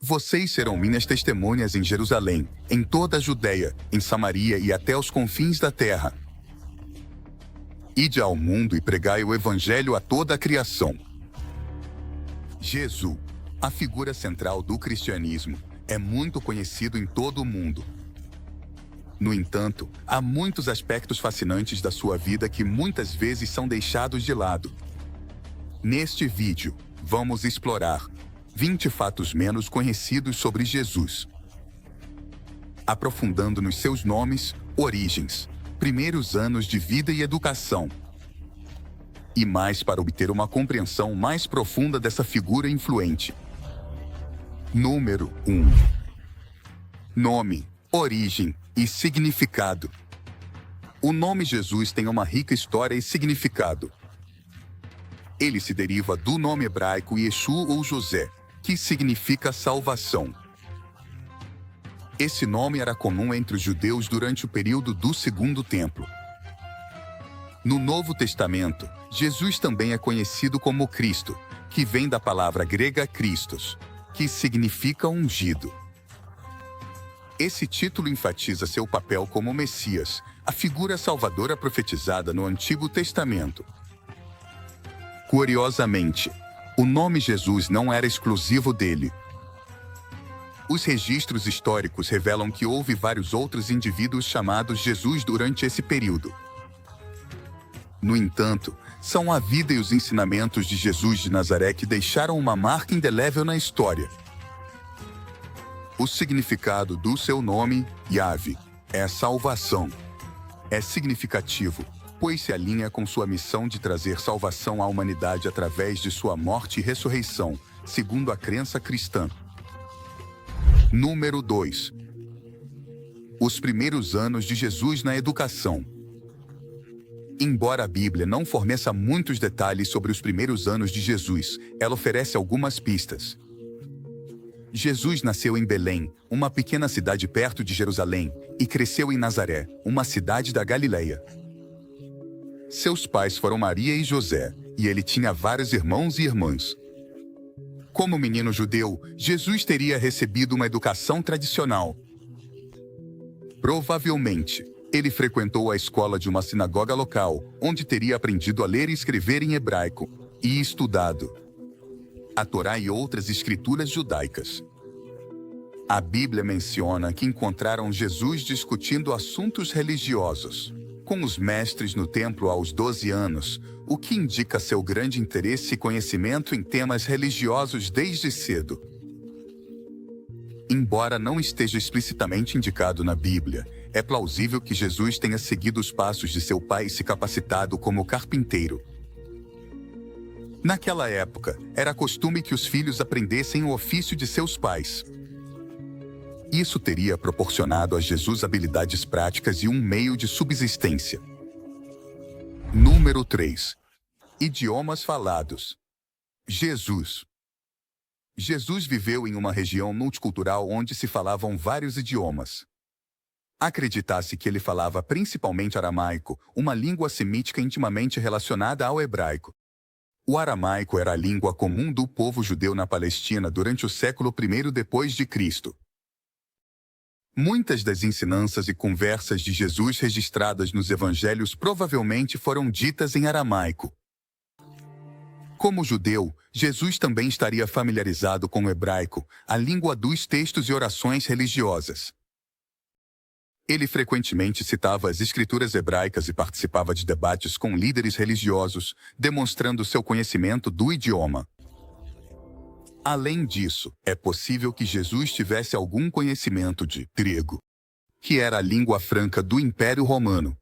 Vocês serão minhas testemunhas em Jerusalém, em toda a Judeia, em Samaria e até os confins da terra. Ide ao mundo e pregai o evangelho a toda a criação. Jesus, a figura central do cristianismo, é muito conhecido em todo o mundo. No entanto, há muitos aspectos fascinantes da sua vida que muitas vezes são deixados de lado. Neste vídeo, vamos explorar 20 fatos menos conhecidos sobre Jesus, aprofundando nos seus nomes, origens, primeiros anos de vida e educação, e mais para obter uma compreensão mais profunda dessa figura influente. Número 1. Nome, origem e significado. O nome Jesus tem uma rica história e significado. Ele se deriva do nome hebraico Yeshu ou José, que significa salvação. Esse nome era comum entre os judeus durante o período do Segundo Templo. No Novo Testamento, Jesus também é conhecido como Cristo, que vem da palavra grega Christos, que significa ungido. Esse título enfatiza seu papel como Messias, a figura salvadora profetizada no Antigo Testamento. Curiosamente, o nome Jesus não era exclusivo dele. Os registros históricos revelam que houve vários outros indivíduos chamados Jesus durante esse período. No entanto, são a vida e os ensinamentos de Jesus de Nazaré que deixaram uma marca indelével na história. O significado do seu nome, Yahvé, é salvação. É significativo, pois se alinha com sua missão de trazer salvação à humanidade através de sua morte e ressurreição, segundo a crença cristã. Número 2. Os primeiros anos de Jesus na educação. Embora a Bíblia não forneça muitos detalhes sobre os primeiros anos de Jesus, ela oferece algumas pistas. Jesus nasceu em Belém, uma pequena cidade perto de Jerusalém, e cresceu em Nazaré, uma cidade da Galileia. Seus pais foram Maria e José, e ele tinha vários irmãos e irmãs. Como menino judeu, Jesus teria recebido uma educação tradicional. Provavelmente, ele frequentou a escola de uma sinagoga local, onde teria aprendido a ler e escrever em hebraico, e estudado a Torá e outras escrituras judaicas. A Bíblia menciona que encontraram Jesus discutindo assuntos religiosos com os mestres no templo aos 12 anos, o que indica seu grande interesse e conhecimento em temas religiosos desde cedo. Embora não esteja explicitamente indicado na Bíblia, é plausível que Jesus tenha seguido os passos de seu pai e se capacitado como carpinteiro. Naquela época, era costume que os filhos aprendessem o ofício de seus pais. Isso teria proporcionado a Jesus habilidades práticas e um meio de subsistência. Número 3. Idiomas falados. Jesus viveu em uma região multicultural onde se falavam vários idiomas. Acredita-se que ele falava principalmente aramaico, uma língua semítica intimamente relacionada ao hebraico. O aramaico era a língua comum do povo judeu na Palestina durante o século I depois de Cristo. Muitas das ensinanças e conversas de Jesus registradas nos evangelhos provavelmente foram ditas em aramaico. Como judeu, Jesus também estaria familiarizado com o hebraico, a língua dos textos e orações religiosas. Ele frequentemente citava as escrituras hebraicas e participava de debates com líderes religiosos, demonstrando seu conhecimento do idioma. Além disso, é possível que Jesus tivesse algum conhecimento de grego, que era a língua franca do Império Romano.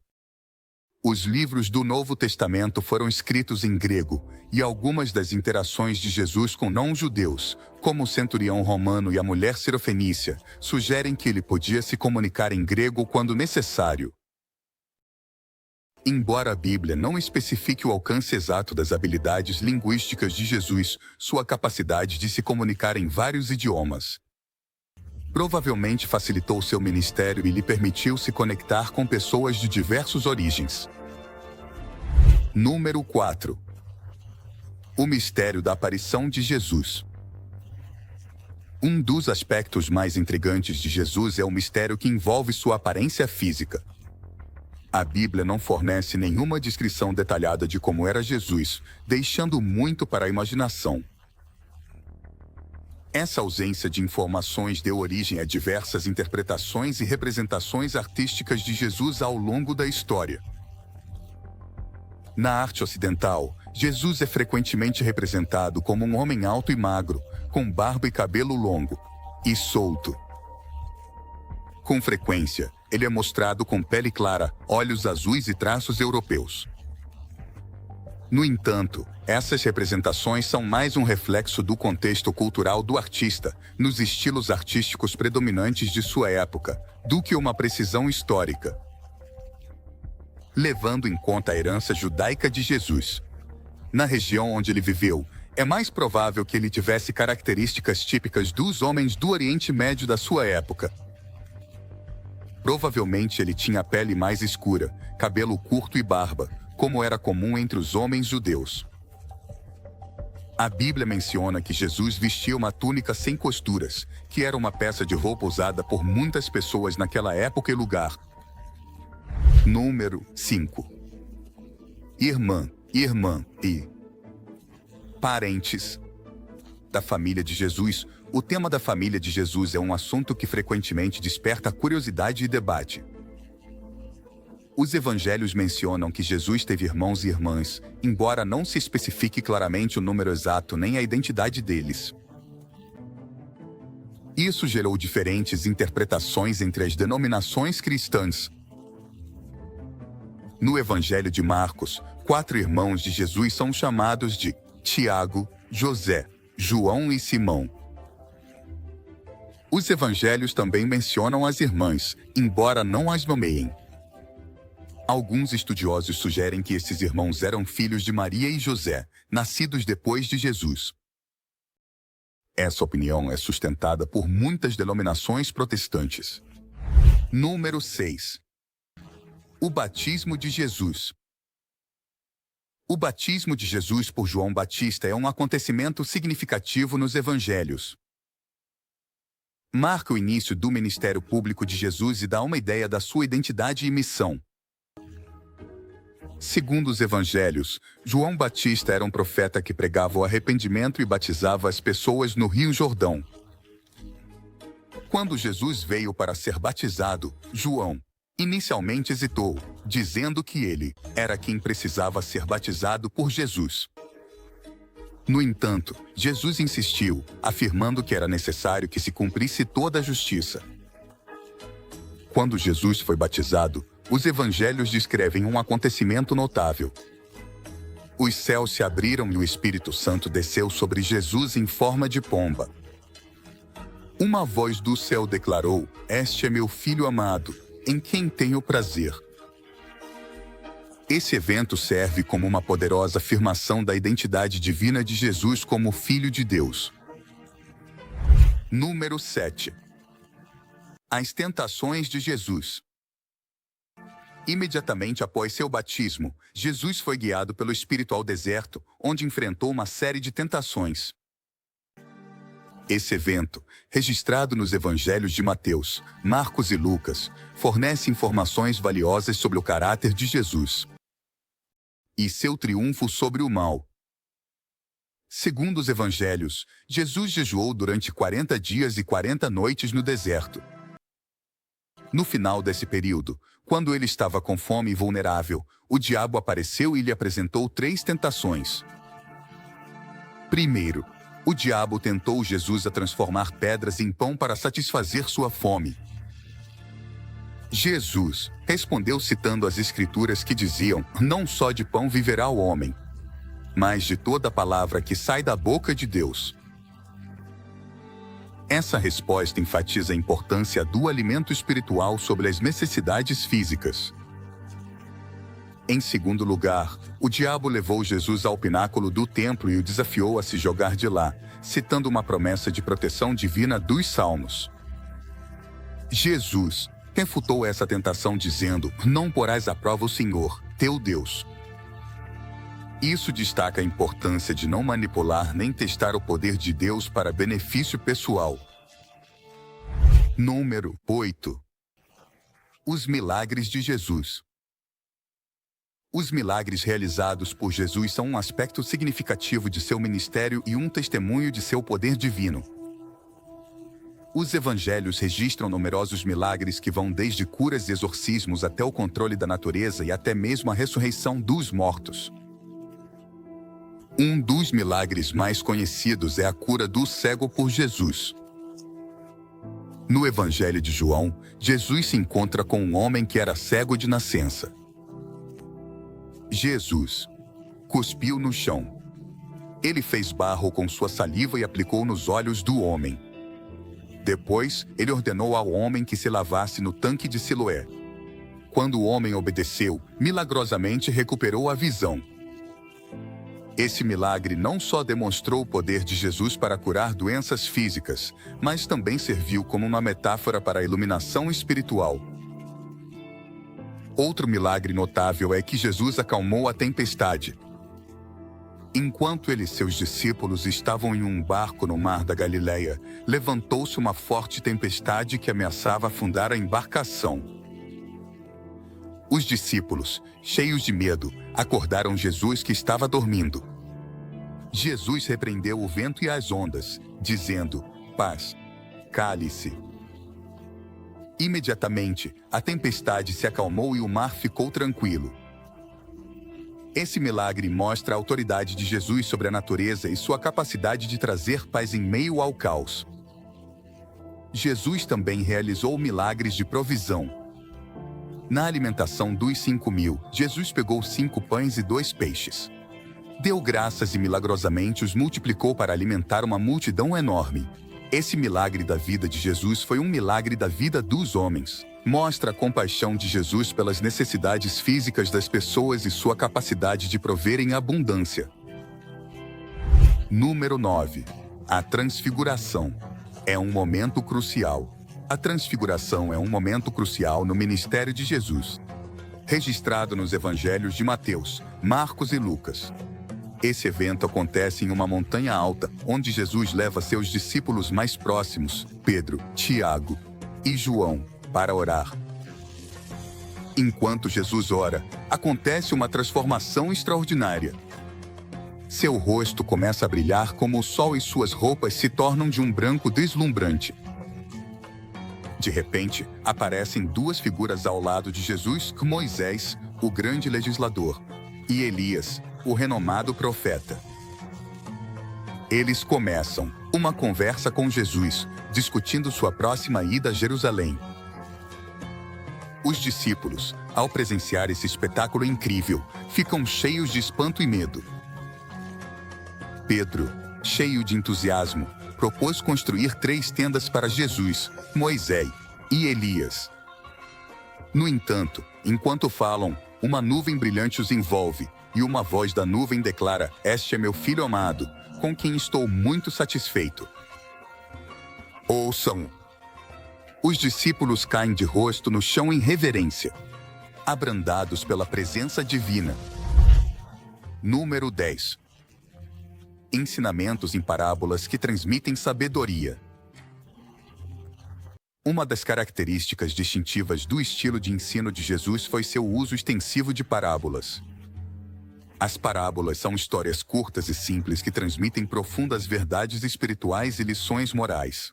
Os livros do Novo Testamento foram escritos em grego, e algumas das interações de Jesus com não-judeus, como o centurião romano e a mulher sirofenícia, sugerem que ele podia se comunicar em grego quando necessário. Embora a Bíblia não especifique o alcance exato das habilidades linguísticas de Jesus, sua capacidade de se comunicar em vários idiomas provavelmente facilitou seu ministério e lhe permitiu se conectar com pessoas de diversas origens. Número 4. O mistério da aparição de Jesus. Um dos aspectos mais intrigantes de Jesus é o mistério que envolve sua aparência física. A Bíblia não fornece nenhuma descrição detalhada de como era Jesus, deixando muito para a imaginação. Essa ausência de informações deu origem a diversas interpretações e representações artísticas de Jesus ao longo da história. Na arte ocidental, Jesus é frequentemente representado como um homem alto e magro, com barba e cabelo longo e solto. Com frequência, ele é mostrado com pele clara, olhos azuis e traços europeus. No entanto, essas representações são mais um reflexo do contexto cultural do artista, nos estilos artísticos predominantes de sua época, do que uma precisão histórica. Levando em conta a herança judaica de Jesus. Na região onde ele viveu, é mais provável que ele tivesse características típicas dos homens do Oriente Médio da sua época. Provavelmente ele tinha a pele mais escura, cabelo curto e barba, como era comum entre os homens judeus. A Bíblia menciona que Jesus vestia uma túnica sem costuras, que era uma peça de roupa usada por muitas pessoas naquela época e lugar. Número 5. Irmã e parentes da família de Jesus. O tema da família de Jesus é um assunto que frequentemente desperta curiosidade e debate. Os evangelhos mencionam que Jesus teve irmãos e irmãs, embora não se especifique claramente o número exato nem a identidade deles. Isso gerou diferentes interpretações entre as denominações cristãs. No Evangelho de Marcos, 4 irmãos de Jesus são chamados de Tiago, José, João e Simão. Os evangelhos também mencionam as irmãs, embora não as nomeiem. Alguns estudiosos sugerem que esses irmãos eram filhos de Maria e José, nascidos depois de Jesus. Essa opinião é sustentada por muitas denominações protestantes. Número 6. O batismo de Jesus. O batismo de Jesus por João Batista é um acontecimento significativo nos evangelhos. Marca o início do ministério público de Jesus e dá uma ideia da sua identidade e missão. Segundo os evangelhos, João Batista era um profeta que pregava o arrependimento e batizava as pessoas no Rio Jordão. Quando Jesus veio para ser batizado, João inicialmente hesitou, dizendo que ele era quem precisava ser batizado por Jesus. No entanto, Jesus insistiu, afirmando que era necessário que se cumprisse toda a justiça. Quando Jesus foi batizado, os evangelhos descrevem um acontecimento notável. Os céus se abriram e o Espírito Santo desceu sobre Jesus em forma de pomba. Uma voz do céu declarou: "Este é meu filho amado, em quem tenho prazer." Esse evento serve como uma poderosa afirmação da identidade divina de Jesus como Filho de Deus. Número 7. As tentações de Jesus. Imediatamente após seu batismo, Jesus foi guiado pelo Espírito ao deserto, onde enfrentou uma série de tentações. Esse evento, registrado nos evangelhos de Mateus, Marcos e Lucas, fornece informações valiosas sobre o caráter de Jesus e seu triunfo sobre o mal. Segundo os evangelhos, Jesus jejuou durante 40 dias e 40 noites no deserto. No final desse período, quando ele estava com fome e vulnerável, o diabo apareceu e lhe apresentou 3 tentações. Primeiro, o diabo tentou Jesus a transformar pedras em pão para satisfazer sua fome. Jesus respondeu citando as Escrituras que diziam: "Não só de pão viverá o homem, mas de toda palavra que sai da boca de Deus." Essa resposta enfatiza a importância do alimento espiritual sobre as necessidades físicas. Em segundo lugar, o diabo levou Jesus ao pináculo do templo e o desafiou a se jogar de lá, citando uma promessa de proteção divina dos Salmos. Jesus refutou essa tentação dizendo: "Não porás à prova o Senhor, teu Deus." Isso destaca a importância de não manipular nem testar o poder de Deus para benefício pessoal. Número 8. Os milagres de Jesus. Os milagres realizados por Jesus são um aspecto significativo de seu ministério e um testemunho de seu poder divino. Os evangelhos registram numerosos milagres que vão desde curas e exorcismos até o controle da natureza e até mesmo a ressurreição dos mortos. Um dos milagres mais conhecidos é a cura do cego por Jesus. No Evangelho de João, Jesus se encontra com um homem que era cego de nascença. Jesus cuspiu no chão. Ele fez barro com sua saliva e aplicou nos olhos do homem. Depois, ele ordenou ao homem que se lavasse no tanque de Siloé. Quando o homem obedeceu, milagrosamente recuperou a visão. Esse milagre não só demonstrou o poder de Jesus para curar doenças físicas, mas também serviu como uma metáfora para a iluminação espiritual. Outro milagre notável é que Jesus acalmou a tempestade. Enquanto ele e seus discípulos estavam em um barco no mar da Galileia, levantou-se uma forte tempestade que ameaçava afundar a embarcação. Os discípulos, cheios de medo, acordaram Jesus que estava dormindo. Jesus repreendeu o vento e as ondas, dizendo: "Paz, cale-se." Imediatamente, a tempestade se acalmou e o mar ficou tranquilo. Esse milagre mostra a autoridade de Jesus sobre a natureza e sua capacidade de trazer paz em meio ao caos. Jesus também realizou milagres de provisão. Na alimentação dos 5.000, Jesus pegou 5 pães e 2 peixes. Deu graças e milagrosamente os multiplicou para alimentar uma multidão enorme. Esse milagre da vida de Jesus foi um milagre da vida dos homens. Mostra a compaixão de Jesus pelas necessidades físicas das pessoas e sua capacidade de prover em abundância. Número 9. A Transfiguração. É um momento crucial. A Transfiguração é um momento crucial no ministério de Jesus, registrado nos evangelhos de Mateus, Marcos e Lucas. Esse evento acontece em uma montanha alta, onde Jesus leva seus discípulos mais próximos, Pedro, Tiago e João, para orar. Enquanto Jesus ora, acontece uma transformação extraordinária. Seu rosto começa a brilhar como o sol e suas roupas se tornam de um branco deslumbrante. De repente, aparecem 2 figuras ao lado de Jesus, Moisés, o grande legislador, e Elias, o renomado profeta. Eles começam uma conversa com Jesus, discutindo sua próxima ida a Jerusalém. Os discípulos, ao presenciar esse espetáculo incrível, ficam cheios de espanto e medo. Pedro, cheio de entusiasmo, propôs construir 3 tendas para Jesus, Moisés e Elias. No entanto, enquanto falam, uma nuvem brilhante os envolve, e uma voz da nuvem declara: "Este é meu filho amado, com quem estou muito satisfeito. Ouçam." Os discípulos caem de rosto no chão em reverência, abrandados pela presença divina. Número 10. Ensinamentos em parábolas que transmitem sabedoria. Uma das características distintivas do estilo de ensino de Jesus foi seu uso extensivo de parábolas. As parábolas são histórias curtas e simples que transmitem profundas verdades espirituais e lições morais.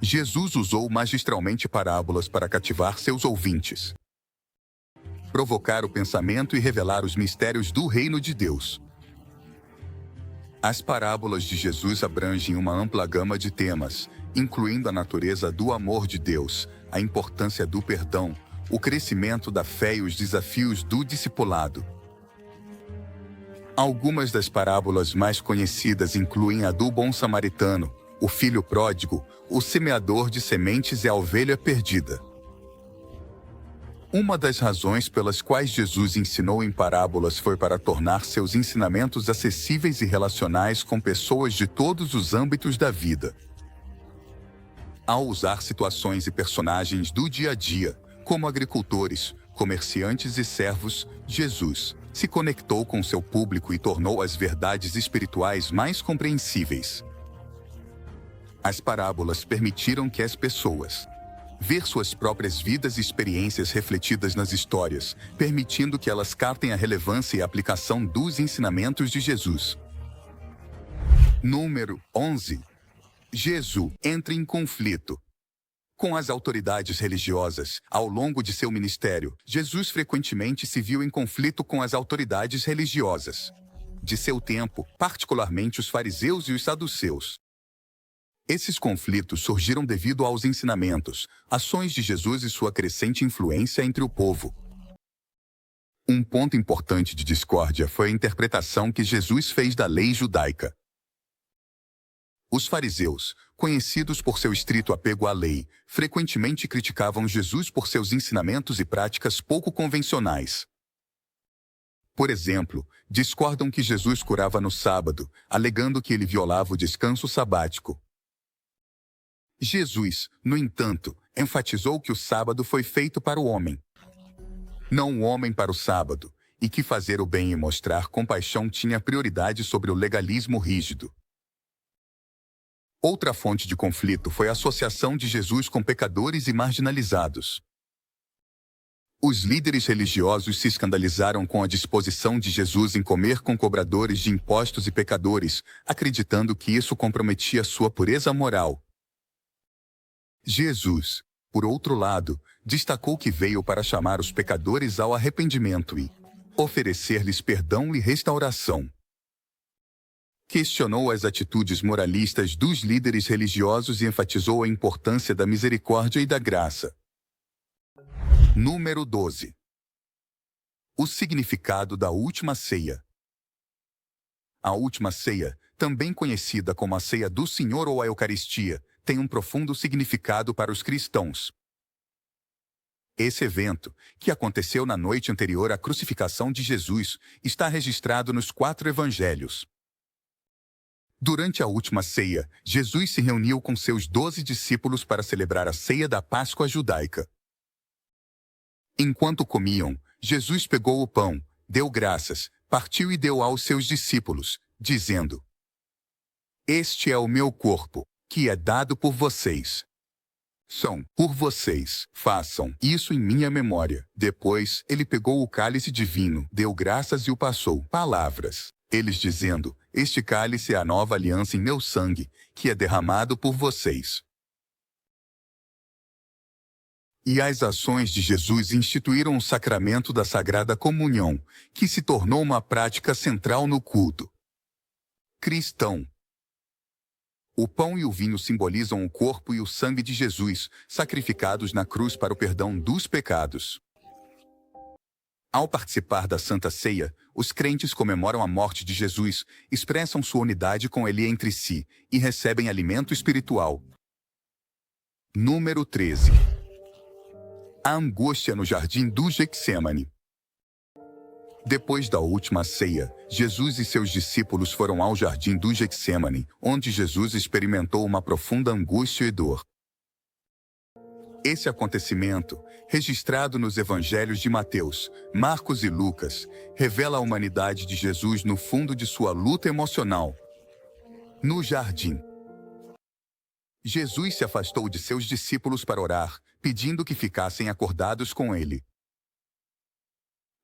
Jesus usou magistralmente parábolas para cativar seus ouvintes, provocar o pensamento e revelar os mistérios do reino de Deus. As parábolas de Jesus abrangem uma ampla gama de temas, incluindo a natureza do amor de Deus, a importância do perdão, o crescimento da fé e os desafios do discipulado. Algumas das parábolas mais conhecidas incluem a do bom samaritano, o filho pródigo, o semeador de sementes e a ovelha perdida. Uma das razões pelas quais Jesus ensinou em parábolas foi para tornar seus ensinamentos acessíveis e relacionais com pessoas de todos os âmbitos da vida. Ao usar situações e personagens do dia a dia, como agricultores, comerciantes e servos, Jesus se conectou com seu público e tornou as verdades espirituais mais compreensíveis. As parábolas permitiram que as pessoas ver suas próprias vidas e experiências refletidas nas histórias, permitindo que elas captem a relevância e aplicação dos ensinamentos de Jesus. Número 11. Jesus entra em conflito com as autoridades religiosas. Ao longo de seu ministério, Jesus frequentemente se viu em conflito com as autoridades religiosas de seu tempo, particularmente os fariseus e os saduceus. Esses conflitos surgiram devido aos ensinamentos, ações de Jesus e sua crescente influência entre o povo. Um ponto importante de discórdia foi a interpretação que Jesus fez da lei judaica. Os fariseus, conhecidos por seu estrito apego à lei, frequentemente criticavam Jesus por seus ensinamentos e práticas pouco convencionais. Por exemplo, discordam que Jesus curava no sábado, alegando que ele violava o descanso sabático. Jesus, no entanto, enfatizou que o sábado foi feito para o homem, não o homem para o sábado, e que fazer o bem e mostrar compaixão tinha prioridade sobre o legalismo rígido. Outra fonte de conflito foi a associação de Jesus com pecadores e marginalizados. Os líderes religiosos se escandalizaram com a disposição de Jesus em comer com cobradores de impostos e pecadores, acreditando que isso comprometia sua pureza moral. Jesus, por outro lado, destacou que veio para chamar os pecadores ao arrependimento e oferecer-lhes perdão e restauração. Questionou as atitudes moralistas dos líderes religiosos e enfatizou a importância da misericórdia e da graça. Número 12. O significado da última ceia. A última ceia, também conhecida como a ceia do Senhor ou a Eucaristia, tem um profundo significado para os cristãos. Esse evento, que aconteceu na noite anterior à crucificação de Jesus, está registrado nos 4 evangelhos. Durante a última ceia, Jesus se reuniu com seus 12 discípulos para celebrar a ceia da Páscoa judaica. Enquanto comiam, Jesus pegou o pão, deu graças, partiu e deu aos seus discípulos, dizendo: "Este é o meu corpo, que é dado por vocês. Por vocês, façam isso em minha memória." Depois, ele pegou o cálice de vinho, deu graças e o passou. Palavras. Eles dizendo: "Este cálice é a nova aliança em meu sangue, que é derramado por vocês." E as ações de Jesus instituíram o sacramento da Sagrada Comunhão, que se tornou uma prática central no culto cristão. O pão e o vinho simbolizam o corpo e o sangue de Jesus, sacrificados na cruz para o perdão dos pecados. Ao participar da Santa Ceia, os crentes comemoram a morte de Jesus, expressam sua unidade com ele entre si e recebem alimento espiritual. Número 13. A angústia no jardim do Getsêmani. Depois da última ceia, Jesus e seus discípulos foram ao jardim do Getsêmani, onde Jesus experimentou uma profunda angústia e dor. Esse acontecimento, registrado nos evangelhos de Mateus, Marcos e Lucas, revela a humanidade de Jesus no fundo de sua luta emocional. No jardim, Jesus se afastou de seus discípulos para orar, pedindo que ficassem acordados com ele.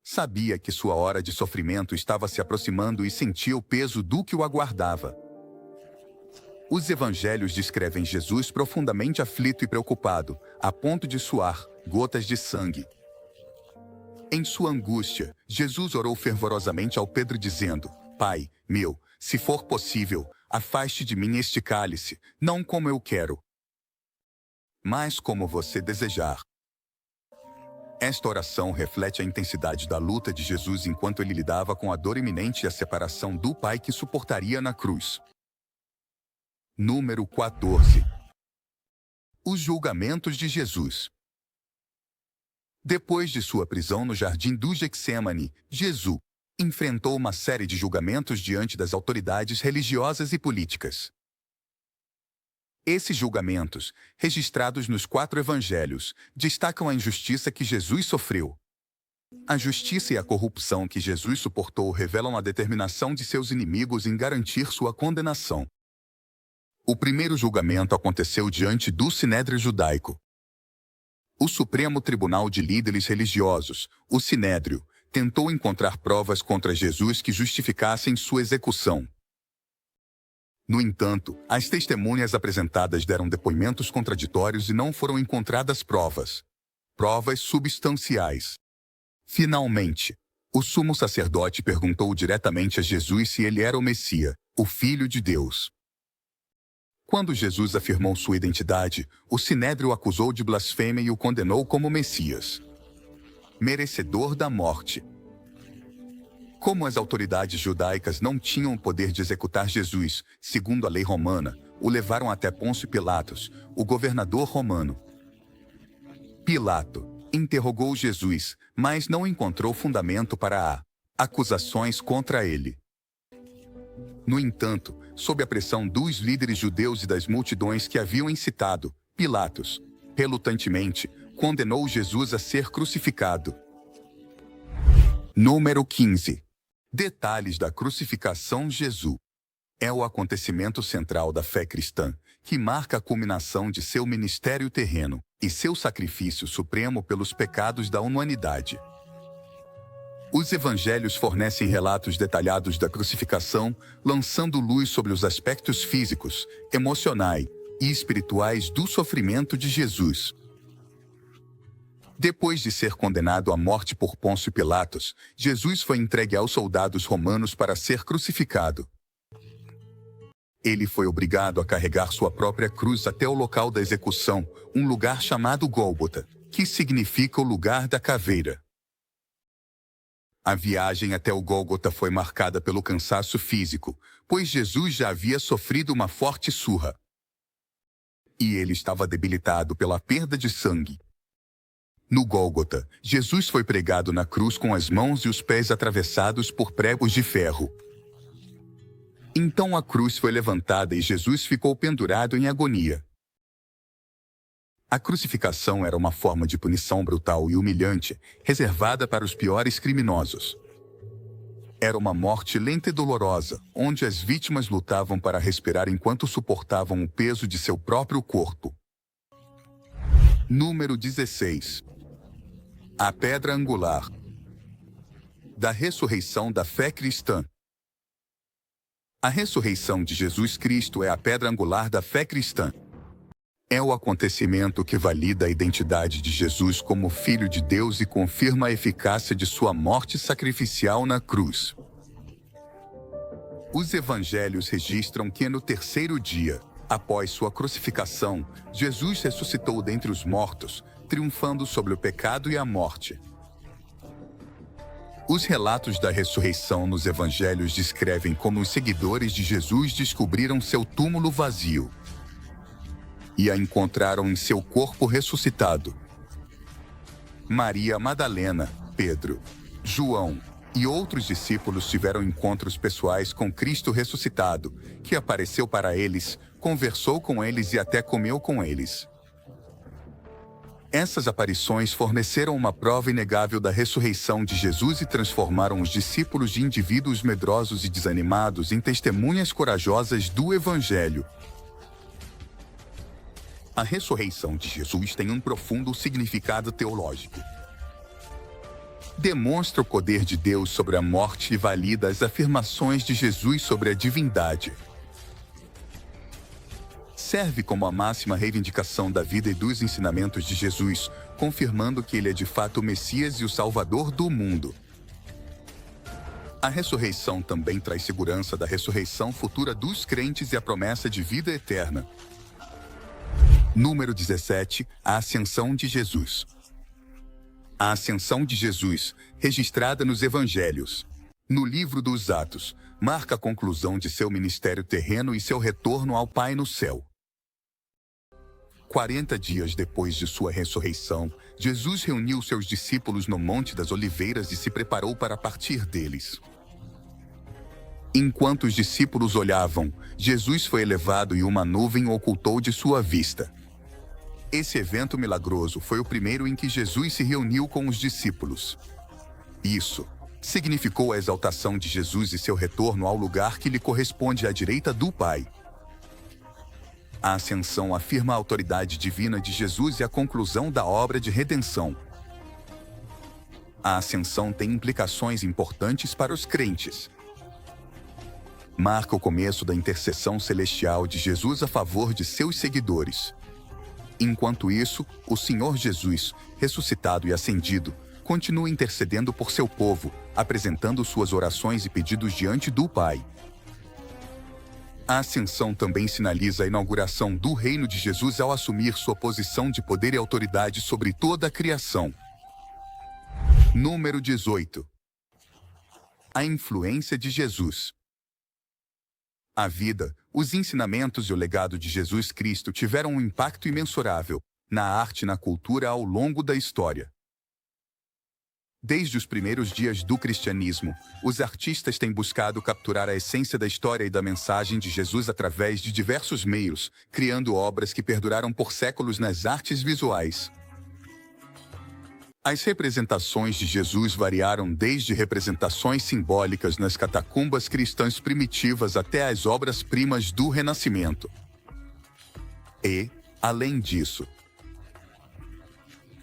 Sabia que sua hora de sofrimento estava se aproximando e sentia o peso do que o aguardava. Os evangelhos descrevem Jesus profundamente aflito e preocupado, a ponto de suar gotas de sangue. Em sua angústia, Jesus orou fervorosamente ao Pedro dizendo: "Pai meu, se for possível, afaste de mim este cálice, não como eu quero, mas como você desejar." Esta oração reflete a intensidade da luta de Jesus enquanto ele lidava com a dor iminente e a separação do Pai que suportaria na cruz. Número 14. Os julgamentos de Jesus. Depois de sua prisão no jardim do Getsêmani, Jesus enfrentou uma série de julgamentos diante das autoridades religiosas e políticas. Esses julgamentos, registrados nos 4 evangelhos, destacam a injustiça que Jesus sofreu. A justiça e a corrupção que Jesus suportou revelam a determinação de seus inimigos em garantir sua condenação. O primeiro julgamento aconteceu diante do Sinédrio Judaico. O Supremo Tribunal de Líderes Religiosos, o Sinédrio, tentou encontrar provas contra Jesus que justificassem sua execução. No entanto, as testemunhas apresentadas deram depoimentos contraditórios e não foram encontradas provas substanciais. Finalmente, o sumo sacerdote perguntou diretamente a Jesus se ele era o Messias, o Filho de Deus. Quando Jesus afirmou sua identidade, o Sinédrio o acusou de blasfêmia e o condenou como Messias, merecedor da morte. Como as autoridades judaicas não tinham o poder de executar Jesus, segundo a lei romana, o levaram até Pôncio Pilatos, o governador romano. Pilato interrogou Jesus, mas não encontrou fundamento para acusações contra ele. No entanto, sob a pressão dos líderes judeus e das multidões que haviam incitado, Pilatos, relutantemente, condenou Jesus a ser crucificado. Número 15. Detalhes da crucificação de Jesus. É o acontecimento central da fé cristã, que marca a culminação de seu ministério terreno e seu sacrifício supremo pelos pecados da humanidade. Os evangelhos fornecem relatos detalhados da crucificação, lançando luz sobre os aspectos físicos, emocionais e espirituais do sofrimento de Jesus. Depois de ser condenado à morte por Pôncio Pilatos, Jesus foi entregue aos soldados romanos para ser crucificado. Ele foi obrigado a carregar sua própria cruz até o local da execução, um lugar chamado Gólgota, que significa o lugar da caveira. A viagem até o Gólgota foi marcada pelo cansaço físico, pois Jesus já havia sofrido uma forte surra. E ele estava debilitado pela perda de sangue. No Gólgota, Jesus foi pregado na cruz com as mãos e os pés atravessados por pregos de ferro. Então a cruz foi levantada e Jesus ficou pendurado em agonia. A crucificação era uma forma de punição brutal e humilhante, reservada para os piores criminosos. Era uma morte lenta e dolorosa, onde as vítimas lutavam para respirar enquanto suportavam o peso de seu próprio corpo. Número 16. A pedra angular da ressurreição da fé cristã. A ressurreição de Jesus Cristo é a pedra angular da fé cristã. É o acontecimento que valida a identidade de Jesus como Filho de Deus e confirma a eficácia de sua morte sacrificial na cruz. Os evangelhos registram que no terceiro dia, após sua crucificação, Jesus ressuscitou dentre os mortos, triunfando sobre o pecado e a morte. Os relatos da ressurreição nos evangelhos descrevem como os seguidores de Jesus descobriram seu túmulo vazio e a encontraram em seu corpo ressuscitado. Maria Madalena, Pedro, João e outros discípulos tiveram encontros pessoais com Cristo ressuscitado, que apareceu para eles, conversou com eles e até comeu com eles. Essas aparições forneceram uma prova inegável da ressurreição de Jesus e transformaram os discípulos de indivíduos medrosos e desanimados em testemunhas corajosas do Evangelho. A ressurreição de Jesus tem um profundo significado teológico. Demonstra o poder de Deus sobre a morte e valida as afirmações de Jesus sobre a divindade. Serve como a máxima reivindicação da vida e dos ensinamentos de Jesus, confirmando que ele é de fato o Messias e o Salvador do mundo. A ressurreição também traz segurança da ressurreição futura dos crentes e a promessa de vida eterna. Número 17. A Ascensão de Jesus. A ascensão de Jesus, registrada nos Evangelhos, no livro dos Atos, marca a conclusão de seu ministério terreno e seu retorno ao Pai no céu. 40 dias depois de sua ressurreição, Jesus reuniu seus discípulos no Monte das Oliveiras e se preparou para partir deles. Enquanto os discípulos olhavam, Jesus foi elevado e uma nuvem o ocultou de sua vista. Esse evento milagroso foi o primeiro em que Jesus se reuniu com os discípulos. Isso significou a exaltação de Jesus e seu retorno ao lugar que lhe corresponde à direita do Pai. A ascensão afirma a autoridade divina de Jesus e a conclusão da obra de redenção. A ascensão tem implicações importantes para os crentes. Marca o começo da intercessão celestial de Jesus a favor de seus seguidores. Enquanto isso, o Senhor Jesus, ressuscitado e ascendido, continua intercedendo por seu povo, apresentando suas orações e pedidos diante do Pai. A ascensão também sinaliza a inauguração do reino de Jesus ao assumir sua posição de poder e autoridade sobre toda a criação. Número 18. A influência de Jesus. A vida, os ensinamentos e o legado de Jesus Cristo tiveram um impacto imensurável na arte e na cultura ao longo da história. Desde os primeiros dias do cristianismo, os artistas têm buscado capturar a essência da história e da mensagem de Jesus através de diversos meios, criando obras que perduraram por séculos nas artes visuais. As representações de Jesus variaram desde representações simbólicas nas catacumbas cristãs primitivas até as obras-primas do Renascimento. E, além disso,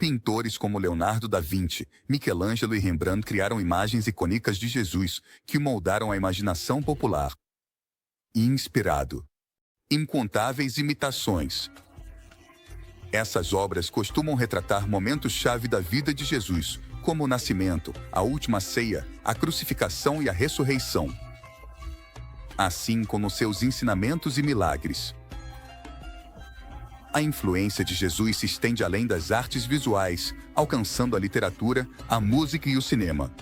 pintores como Leonardo da Vinci, Michelangelo e Rembrandt criaram imagens icônicas de Jesus que moldaram a imaginação popular. E inspirado. Incontáveis imitações. Essas obras costumam retratar momentos-chave da vida de Jesus, como o nascimento, a última ceia, a crucificação e a ressurreição. Assim como seus ensinamentos e milagres. A influência de Jesus se estende além das artes visuais, alcançando a literatura, a música e o cinema.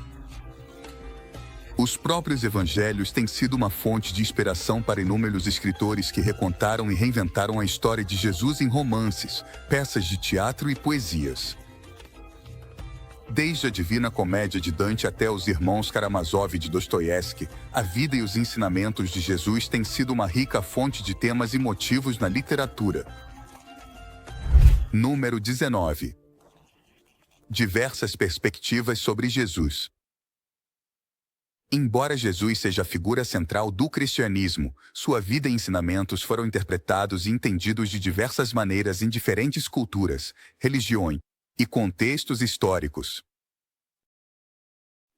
Os próprios evangelhos têm sido uma fonte de inspiração para inúmeros escritores que recontaram e reinventaram a história de Jesus em romances, peças de teatro e poesias. Desde a Divina Comédia de Dante até os Irmãos Karamazov de Dostoiévski, a vida e os ensinamentos de Jesus têm sido uma rica fonte de temas e motivos na literatura. Número 19. Diversas perspectivas sobre Jesus. Embora Jesus seja a figura central do cristianismo, sua vida e ensinamentos foram interpretados e entendidos de diversas maneiras em diferentes culturas, religiões e contextos históricos.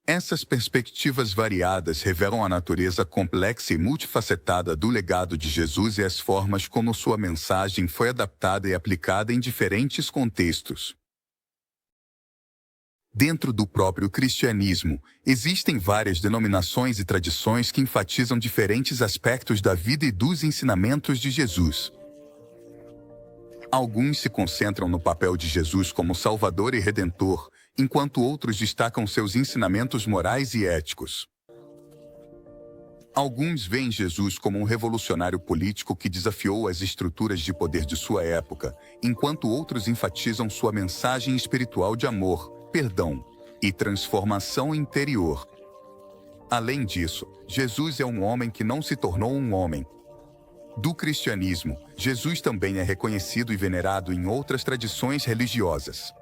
Essas perspectivas variadas revelam a natureza complexa e multifacetada do legado de Jesus e as formas como sua mensagem foi adaptada e aplicada em diferentes contextos. Dentro do próprio cristianismo, existem várias denominações e tradições que enfatizam diferentes aspectos da vida e dos ensinamentos de Jesus. Alguns se concentram no papel de Jesus como Salvador e Redentor, enquanto outros destacam seus ensinamentos morais e éticos. Alguns veem Jesus como um revolucionário político que desafiou as estruturas de poder de sua época, enquanto outros enfatizam sua mensagem espiritual de amor, perdão e transformação interior. Além disso, Jesus é um homem que não se tornou um homem. Do cristianismo, Jesus também é reconhecido e venerado em outras tradições religiosas.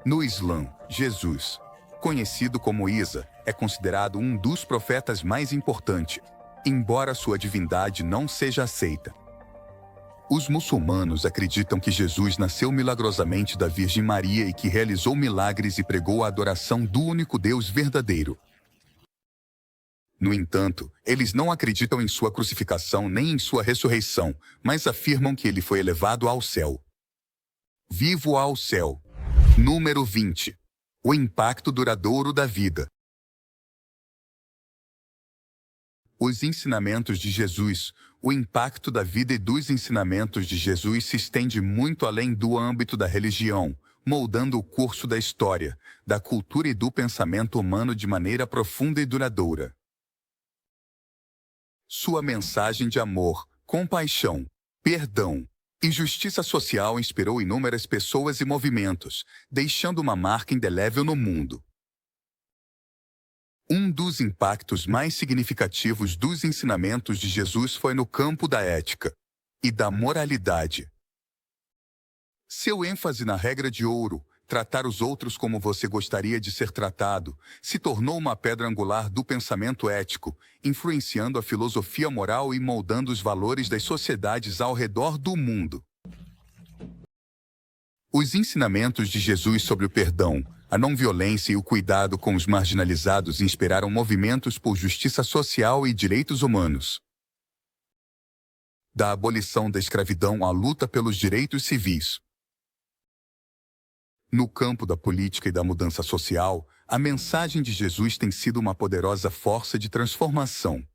No Islã, Jesus, conhecido como Isa, é considerado um dos profetas mais importantes, embora sua divindade não seja aceita. Os muçulmanos acreditam que Jesus nasceu milagrosamente da Virgem Maria e que realizou milagres e pregou a adoração do único Deus verdadeiro. No entanto, eles não acreditam em sua crucificação nem em sua ressurreição, mas afirmam que ele foi elevado ao céu. Vivo ao céu. Número 20. O impacto duradouro da vida. Os ensinamentos de Jesus. O impacto da vida e dos ensinamentos de Jesus se estende muito além do âmbito da religião, moldando o curso da história, da cultura e do pensamento humano de maneira profunda e duradoura. Sua mensagem de amor, compaixão, perdão e justiça social inspirou inúmeras pessoas e movimentos, deixando uma marca indelével no mundo. Um dos impactos mais significativos dos ensinamentos de Jesus foi no campo da ética e da moralidade. Seu ênfase na regra de ouro, tratar os outros como você gostaria de ser tratado, se tornou uma pedra angular do pensamento ético, influenciando a filosofia moral e moldando os valores das sociedades ao redor do mundo. Os ensinamentos de Jesus sobre o perdão, a não-violência e o cuidado com os marginalizados inspiraram movimentos por justiça social e direitos humanos. Da abolição da escravidão à luta pelos direitos civis. No campo da política e da mudança social, a mensagem de Jesus tem sido uma poderosa força de transformação.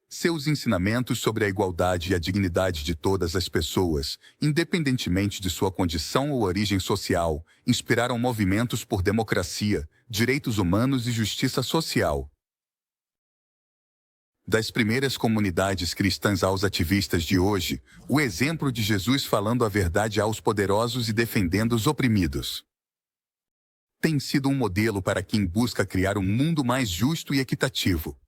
Seus ensinamentos sobre a igualdade e a dignidade de todas as pessoas, independentemente de sua condição ou origem social, inspiraram movimentos por democracia, direitos humanos e justiça social. Das primeiras comunidades cristãs aos ativistas de hoje, o exemplo de Jesus falando a verdade aos poderosos e defendendo os oprimidos tem sido um modelo para quem busca criar um mundo mais justo e equitativo.